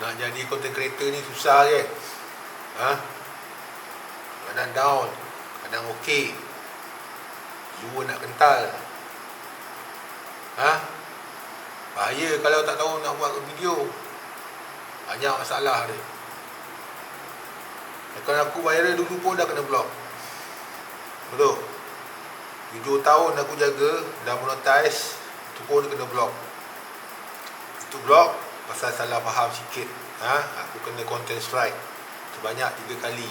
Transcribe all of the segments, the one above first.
Nak jadi content creator ni susah kan. Kadang down, kadang okey, jiwa nak kental. Bahaya kalau tak tahu nak buat video. Banyak masalah dia. Kalau aku viral dulu pun dah kena block. Betul. 7 tahun aku jaga, dah monetize, itu pun kena block. Itu block pasal salah faham sikit. Aku kena content strike sebanyak 3 kali.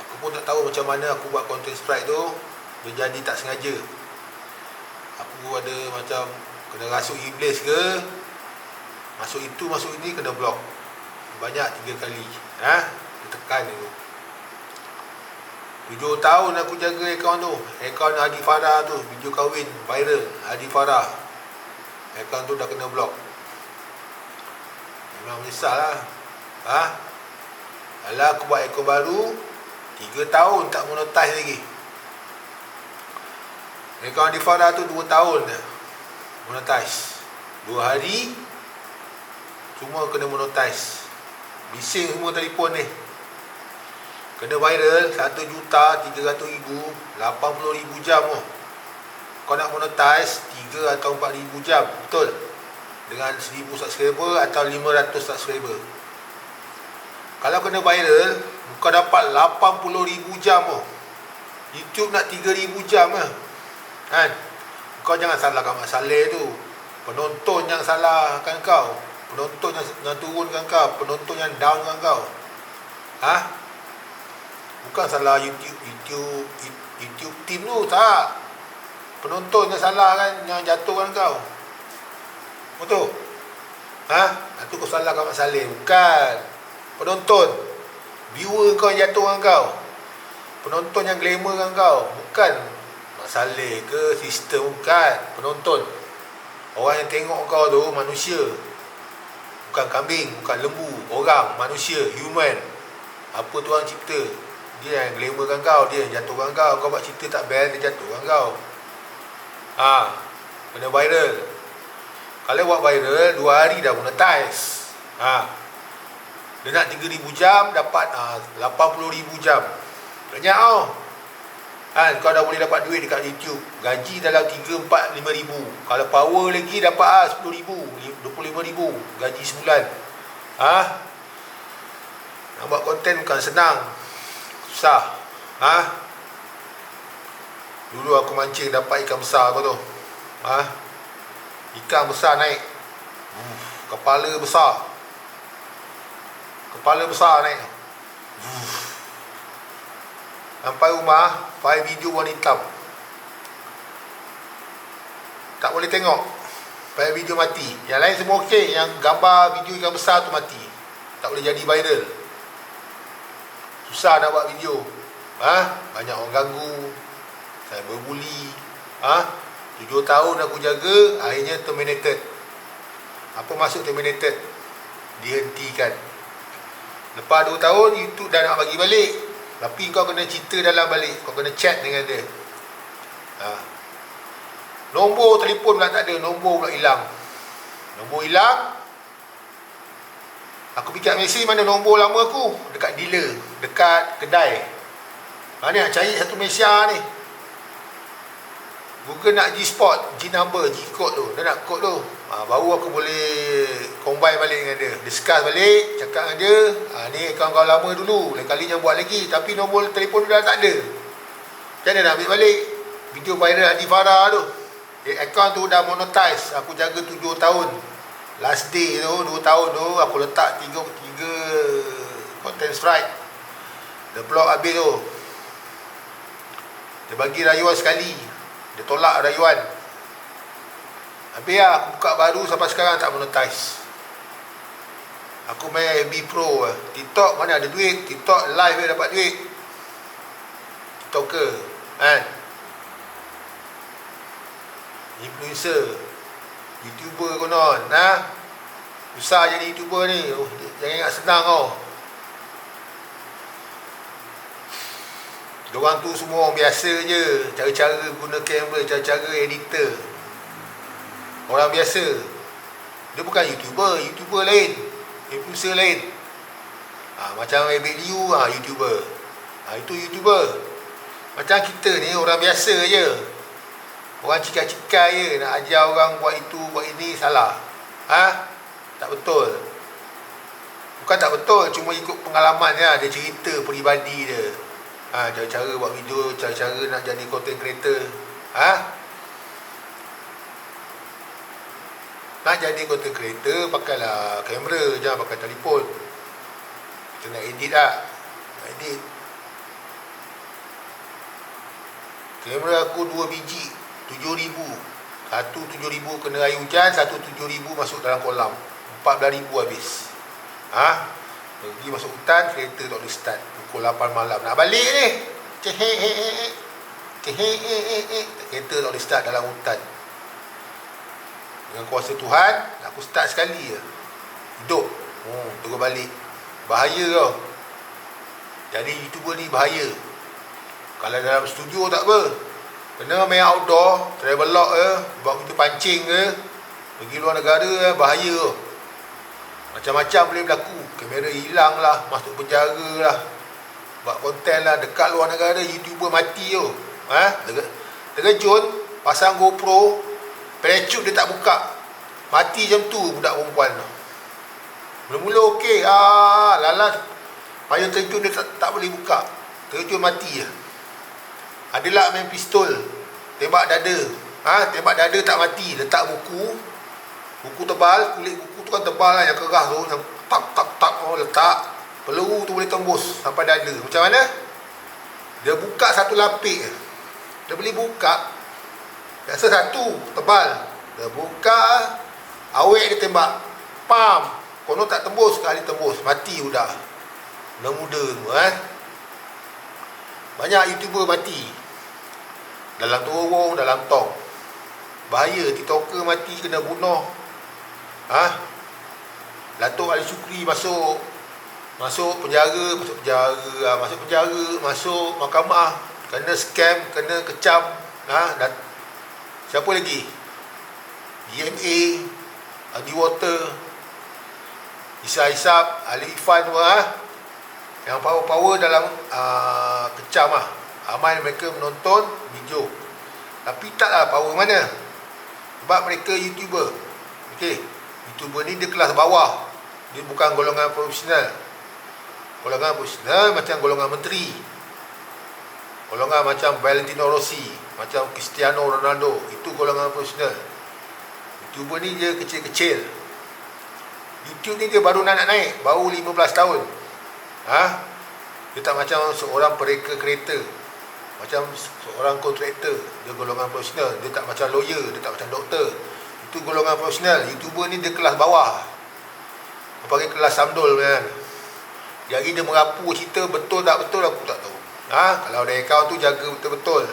Aku pun tak tahu macam mana aku buat content strike tu. Dia jadi tak sengaja. Aku ada macam kena rasuk iblis ke, masuk itu masuk ini, kena block banyak 3 kali. Dia tekan tu. 7 tahun aku jaga akaun tu. Akaun Hadi Farah tu, video kahwin viral Hadi Farah. Akaun tu dah kena block. Memang menyesal lah. Kalau aku buat akaun baru, 3 tahun tak monetize lagi. Akaun Hadi Farah tu 2 tahun dah monetize. 2 hari semua kena monetize. Bising semua telefon ni. Kena viral 1,300,000, 80,000 jam tu. Kau nak monetize 3 atau 4,000 jam, betul? Dengan 1,000 subscriber atau 500 subscriber. Kalau kena viral, kau dapat 80,000 jam tu. YouTube nak 3,000 jam lah. Kau jangan salahkan Mak Saleh tu. Penonton yang salahkan kau. Penonton yang turunkan kau. Penonton yang downkan kau. Bukan salah YouTube team tu, tak. Penonton yang salah kan, yang jatuhkan kau. Betul? Itu kau salahkan Mak Saleh. Bukan. Penonton, viewer kau yang jatuhkan kau. Penonton yang glamourkan kau. Bukan Mak Saleh ke sistem, bukan. Penonton. Orang yang tengok kau tu manusia. Bukan kambing, bukan lembu. Orang, manusia, human. Apa Tuhan cipta. Dia yang glamourkan kau, dia yang jatuhkan kau. Kau buat cerita tak best, dia jatuhkan kau. Kena viral. Kalau buat viral 2 hari dah monetize. Dia nak 3,000 jam, dapat 80,000 jam. Banyak tau. Kau dah boleh dapat duit dekat YouTube. Gaji dalam 3, 4, 5 ribu. Kalau power lagi dapat 10 ribu, 25 ribu. Gaji sebulan. Nak buat konten bukan senang. Susah. Dulu aku mancing dapat ikan besar kau tu. Ikan besar naik. Kepala besar. Kepala besar naik. Sampai rumah, file video warna hitam. Tak boleh tengok. File video mati. Yang lain semua okey. Yang gambar video ikan besar tu mati. Tak boleh jadi viral. Susah nak buat video. Banyak orang ganggu. Saya berbuli. 7 tahun aku jaga, akhirnya terminated. Apa maksud terminated? Dihentikan. Lepas 2 tahun, YouTube dah nak bagi balik. Tapi kau kena cerita dalam balik. Kau kena chat dengan dia. Nombor telefon pula tak ada. Nombor pula hilang. Nombor hilang. Aku fikir mesej mana nombor lama aku. Dekat dealer. Dekat kedai. Mana nak cari satu Malaysia ni. Google nak G-Spot, G-Number, G-Code tu. Dia nak kod tu. Baru aku boleh combine balik dengan dia. Discuss balik, cakap dengan dia. Ni kawan-kawan lama dulu. Lain kali jangan buat lagi. Tapi nombor telefon tu dah tak ada. Macam mana nak ambil balik? Video viral Hadi Farah tu. Akaun tu dah monetize. Aku jaga 7 tahun. Last day tu, 2 tahun tu, aku letak 3 content strike. Dia block habis tu. Dia bagi rayuan sekali. Dia tolak rayuan. Habis lah, aku buka baru sampai sekarang tak monetize. Aku main FB Pro lah. TikTok mana ada duit. TikTok live dia dapat duit. TikToker influencer, YouTuber konon. Susah jadi YouTuber ni. Jangan ingat senang tau. Diorang tu semua orang biasa je. Cara-cara guna kamera, cara-cara editor. Orang biasa. Dia bukan YouTuber. YouTuber lain. influencer lain. Macam Abid Liu, YouTuber. Itu YouTuber. Macam kita ni orang biasa je. Orang cikai-cikai je, nak ajar orang buat itu, buat ini, salah. Tak betul. Bukan tak betul, cuma ikut pengalaman dia. Dia cerita peribadi dia. Cara-cara buat video, cara-cara nak jadi content creator. Nak jadi content creator, pakailah kamera, jangan pakai telefon. Kita nak edit tak? Nak edit. Kamera aku 2 biji, 7,000. Satu 7,000 kena air hujan, satu 7,000 masuk dalam kolam. 14,000 habis. Pergi masuk hutan, kereta tak boleh start. Pukul 8 malam. Nak balik ni. Kereta tak boleh start dalam hutan. Dengan kuasa Tuhan, aku start sekali je. Hidup. Terus balik. Bahaya tau. Jadi YouTuber ni bahaya. Kalau dalam studio tak apa. Kena main outdoor, travel log ke, buat kita pancing ke, pergi luar negara, bahaya tu. Macam-macam boleh berlaku. Kamera hilang lah, masuk penjara lah, buat konten lah, dekat luar negara YouTuber mati tu. Terkejut, pasang GoPro, parachute dia tak buka, mati macam tu budak perempuan tu. Mula-mula okey, lalas payung terjun dia tak boleh buka, terjun mati je. Adalah main pistol, tembak dada. Tembak dada tak mati, letak buku tebal, kulit buku tu kan tebal lah, yang keras tu, yang tak letak, peluru tu boleh tembus sampai dada. Macam mana? Dia buka satu lapik, dia boleh buka, biasa satu tebal, dia buka, awet dia tembak, pam, kono tak tembus, sekali tembus, mati budak. Muda semua banyak YouTuber mati dalam terowong, dalam tong. Bahaya. TikToker mati kena bunuh. Datuk Ali Sukri masuk penjara, masuk mahkamah, kena scam, kena kecam. Siapa lagi? GMA, Adi Water, Isa Isap, Ali Ifan semua. Yang power-power dalam kecam lah. Ramai mereka menonton video, tapi taklah power mana. Sebab mereka YouTuber. YouTuber ni dia kelas bawah. Dia bukan golongan profesional. Golongan profesional macam golongan menteri, golongan macam Valentino Rossi, macam Cristiano Ronaldo. Itu golongan profesional. YouTuber ni dia kecil-kecil. YouTube ni dia baru nak naik, baru 15 tahun. Dia tak macam seorang pereka kereta, macam seorang kontraktor. Dia golongan profesional. Dia tak macam lawyer, dia tak macam doktor. Itu golongan profesional. YouTuber ni dia kelas bawah, apa panggil kelas samdol kan. Jadi dia merapu cerita, betul tak betul aku tak tahu. Kalau ada akaun tu jaga betul-betul.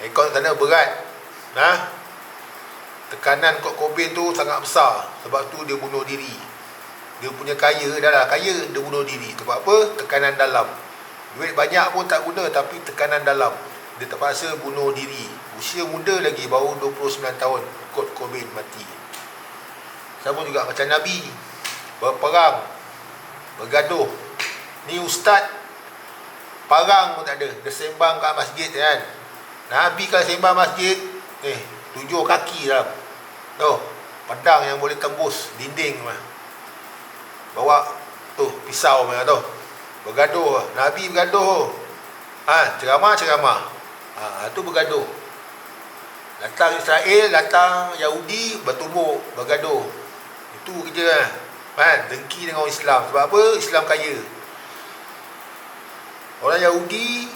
Akaun sana berat. Tekanan Kurt Cobain tu sangat besar. Sebab tu dia bunuh diri. Dia punya kaya, dah lah kaya, dia bunuh diri. Sebab apa? Tekanan dalam. Duit banyak pun tak guna, tapi tekanan dalam. Dia terpaksa bunuh diri. Usia muda lagi, baru 29 tahun Kurt Cobain mati. Sama juga macam Nabi, berperang, bergaduh. Ni ustaz, parang pun tak ada. Dia sembang kat masjid kan. Nabi kalau sembang masjid, 7 kaki dalam. Pedang yang boleh tembus dinding mah. Bawa tu pisau macam tu. Bergaduh. Nabi bergaduh. Ceramah. Tu bergaduh. Datang Israel, datang Yahudi, bertumbuk, bergaduh. Itu kerja dengki dengan orang Islam. Sebab apa? Islam kaya. Orang Yahudi,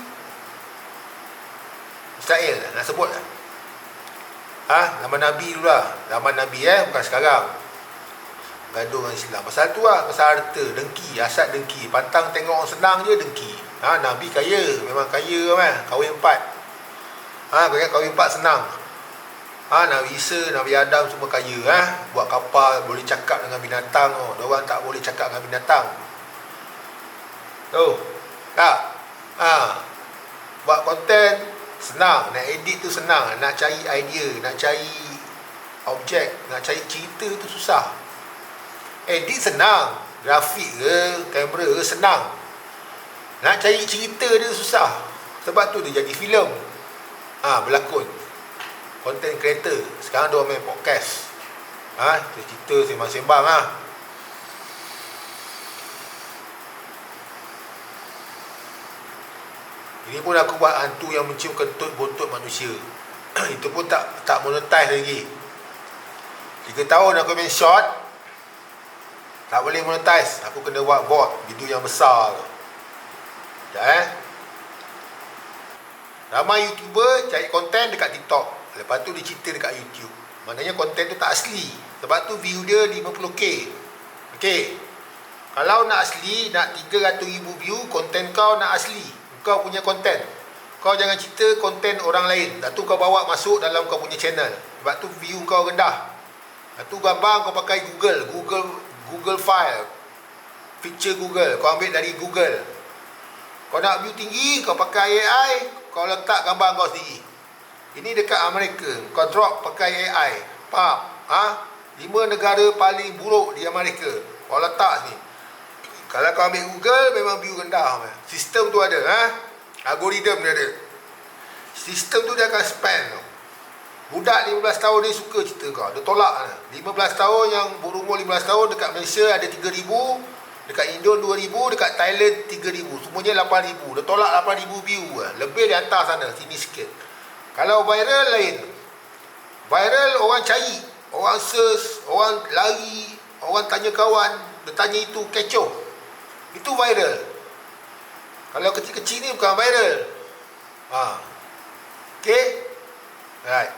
Israel nak sebut lah. Zaman Nabi dulu lah. Zaman Nabi bukan sekarang. Gaduh dengan Islam. Pasal tu lah, pasal harta, dengki, asal dengki. Pantang tengok orang senang je dengki. Nabi kaya, memang kaya kan. Kahwin 4. Kahwin 4 senang. Nabi Isa, Nabi Adam semua kaya. Buat kapal, boleh cakap dengan binatang. Diorang tak boleh cakap dengan binatang. Tak? Buat konten senang. Nak edit tu senang. Nak cari idea, nak cari objek, nak cari cerita tu susah. Edit senang, grafik ke, kamera ke senang. Nak cari cerita dia susah. Sebab tu dia jadi filem. Berlakon, content creator. Sekarang dia main podcast. Cerita sembang-sembang Ini pun aku buat hantu yang mencium kentut bontot manusia. Itu pun tak monetize lagi. 3 tahun aku main short, tak boleh monetize. Aku kena buat bot video yang besar tu. Ramai YouTuber cari konten dekat TikTok, lepas tu dia cerita dekat YouTube. Maknanya konten tu tak asli. Sebab tu view dia 50k. Okey. Kalau nak asli, nak 300,000 view, konten kau nak asli. Kau punya konten. Kau jangan cerita konten orang lain. Lepas tu kau bawa masuk dalam kau punya channel. Sebab tu view kau rendah. Lepas tu gambar kau pakai Google File, feature Google, kau ambil dari Google. Kau nak view tinggi, kau pakai AI, kau letak gambar kau sendiri. Ini dekat Amerika, kau drop pakai AI. Faham? 5 negara paling buruk di Amerika, kau letak sini. Kalau kau ambil Google, memang view rendah. Sistem tu ada, algoritma dia ada. Sistem tu dia akan spam. Budak 15 tahun ni suka cerita kau. Dia tolak. 15 tahun yang berumur 15 tahun dekat Malaysia ada 3,000, dekat Indon 2,000, dekat Thailand 3,000. Semuanya 8,000. Dia tolak 8,000 view. Lebih di atas sana, sini sikit. Kalau viral lain. Viral orang cari, orang search, orang lari, orang tanya kawan, dia tanya itu kecoh. Itu viral. Kalau kecil-kecil ni bukan viral. Okay? Right.